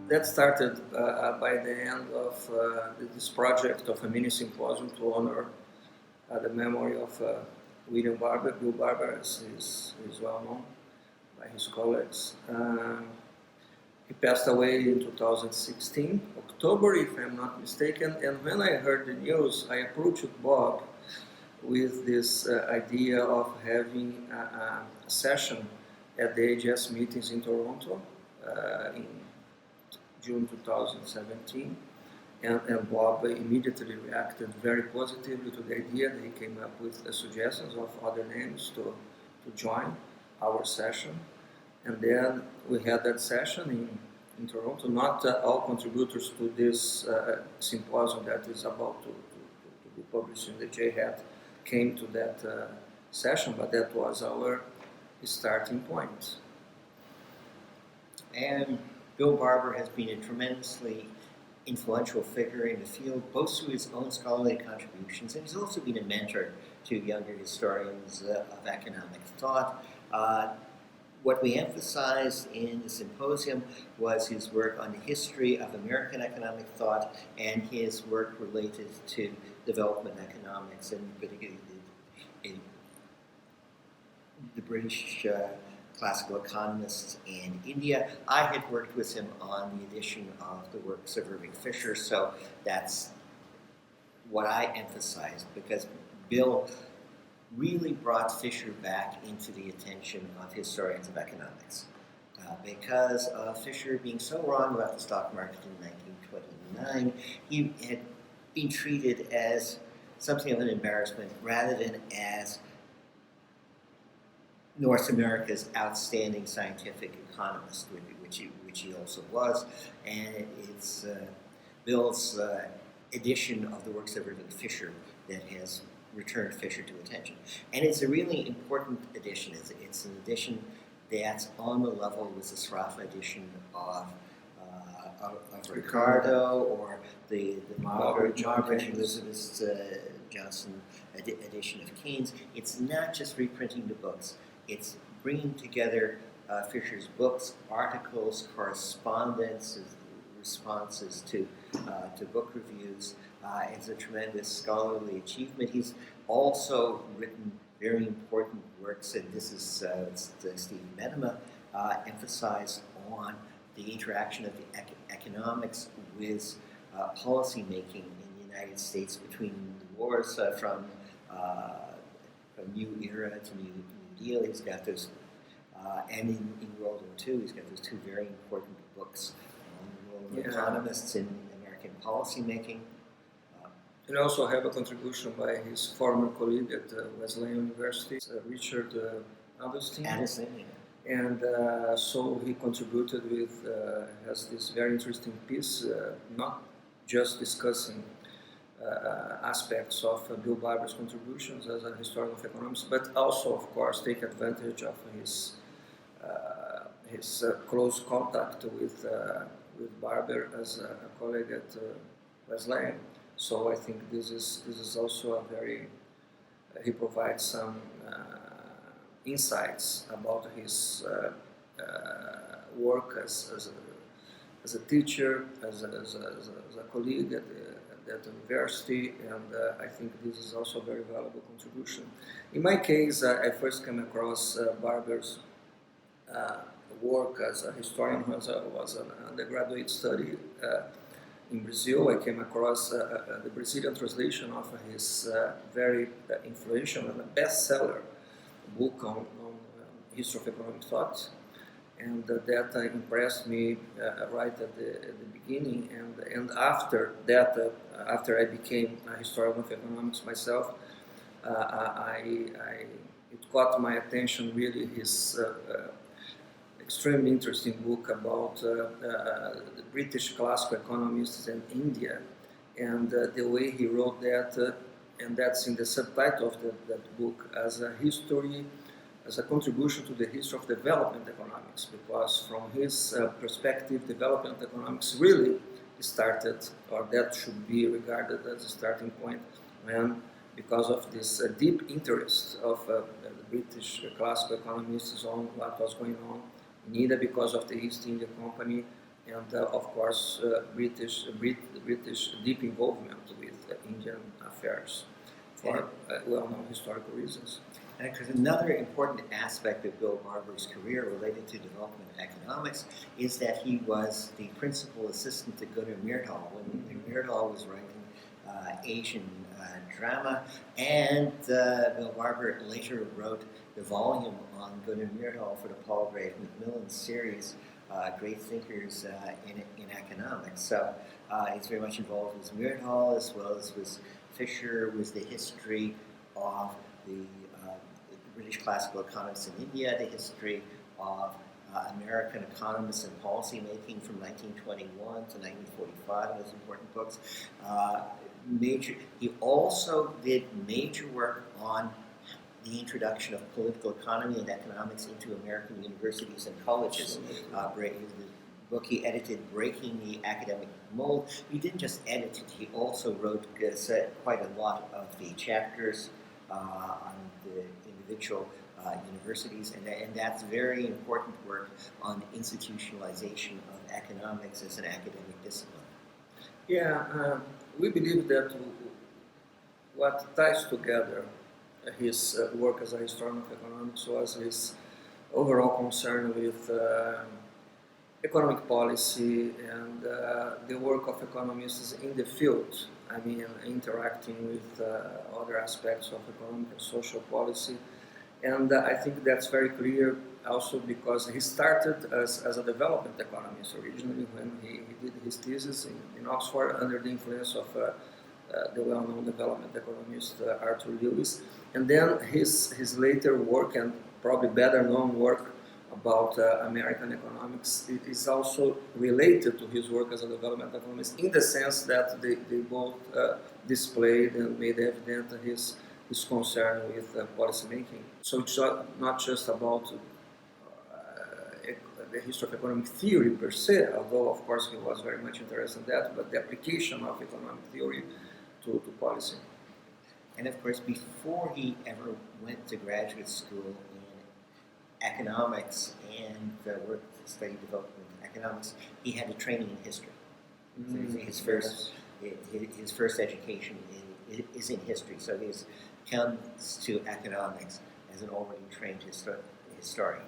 that started by the end of this project of a mini symposium to honor the memory of William Barber, Bill Barber, as is well known by his colleagues. He passed away in 2016, October, if I'm not mistaken. And when I heard the news, I approached Bob with this idea of having a session at the AGS meetings in Toronto in June 2017. And Bob immediately reacted very positively to the idea. He came up with the suggestions of other names to join our session. And then we had that session in Toronto. Not all contributors to this symposium that is about to be published in the JHET came to that session, but that was our starting point. And Bill Barber has been a tremendously influential figure in the field, both through his own scholarly contributions, and he's also been a mentor to younger historians of economic thought. What we emphasized in the symposium was his work on the history of American economic thought and his work related to development economics, and particularly the British classical economists in India. I had worked with him on the edition of the works of Irving Fisher, so that's what I emphasized, because Bill really brought Fisher back into the attention of historians of economics. Because of Fisher being so wrong about the stock market in 1929, he had been treated as something of an embarrassment rather than as North America's outstanding scientific economist, which he also was. And it's Bill's edition of the works of Irving Fisher that has returned Fisher to attention. And it's a really important edition. It's an edition that's on the level with the Sraffa edition of Ricardo, or the Margaret Elizabeth Johnson edition of Keynes. It's not just reprinting the books. It's bringing together Fisher's books, articles, correspondences, responses to book reviews. It's a tremendous scholarly achievement. He's also written very important works, and this is Stephen Medema emphasized on the interaction of the economics with policy making in the United States between the wars, from New Era to New Deal. He's got those, and in World War II, he's got those two very important books on the role of economists in American policy making. And also have a contribution by his former colleague at Wesleyan University, Richard Adelstein. And so he contributed with, has this very interesting piece, not just discussing aspects of Bill Barber's contributions as a historian of economics, but also, of course, take advantage of his close contact with Barber as a colleague at Wesleyan. So I think this is also a very, he provides some insights about his work as a teacher, as a colleague at that university, and I think this is also a very valuable contribution. In my case, I first came across Barber's work as a historian was an undergraduate study in Brazil. I came across the Brazilian translation of his very influential and a bestseller book on history of economic thought, and that impressed me right at the beginning. And after that, after I became a historian of economics myself, it caught my attention really his extremely interesting book about the British classical economists in India, and the way he wrote that, and that's in the subtitle of that book, as a history, as a contribution to the history of development economics, because from his perspective, development economics really started, or that should be regarded as a starting point, when, because of this deep interest of the British classical economists on what was going on in India because of the East India Company and of course British deep involvement with Indian affairs for well-known historical reasons. And because another important aspect of Bill Barber's career related to development economics is that he was the principal assistant to Gunnar Myrdal when Myrdal was writing Asian drama, and Bill Barber later wrote the volume on Gunnar Myrdal for the Paul Grave Macmillan series, Great Thinkers in Economics. So he's very much involved with Myrdal as well as with Fisher, with the history of the British classical economists in India, the history of American economists and policy making from 1921 to 1945, those important books. He also did major work on the introduction of political economy and economics into American universities and colleges. The book he edited, Breaking the Academic Mold. He didn't just edit it, he also wrote quite a lot of the chapters on the individual universities, and that's very important work on the institutionalization of economics as an academic discipline. Yeah, we believe that what ties together his work as a historian of economics was his overall concern with economic policy and the work of economists in the field. I mean, interacting with other aspects of economic and social policy. And I think that's very clear also because he started as a development economist originally when he did his thesis in Oxford under the influence of the well-known development economist Arthur Lewis. And then his later work, and probably better known work about American economics, it is also related to his work as a development economist in the sense that they both displayed and made evident his concern with policy making. So it's not just about the history of economic theory per se, although of course he was very much interested in that, but the application of economic theory to policy. And of course, before he ever went to graduate school in economics and studied development economics, he had a training in history. His first education is in history, so he comes to economics as an already trained historian.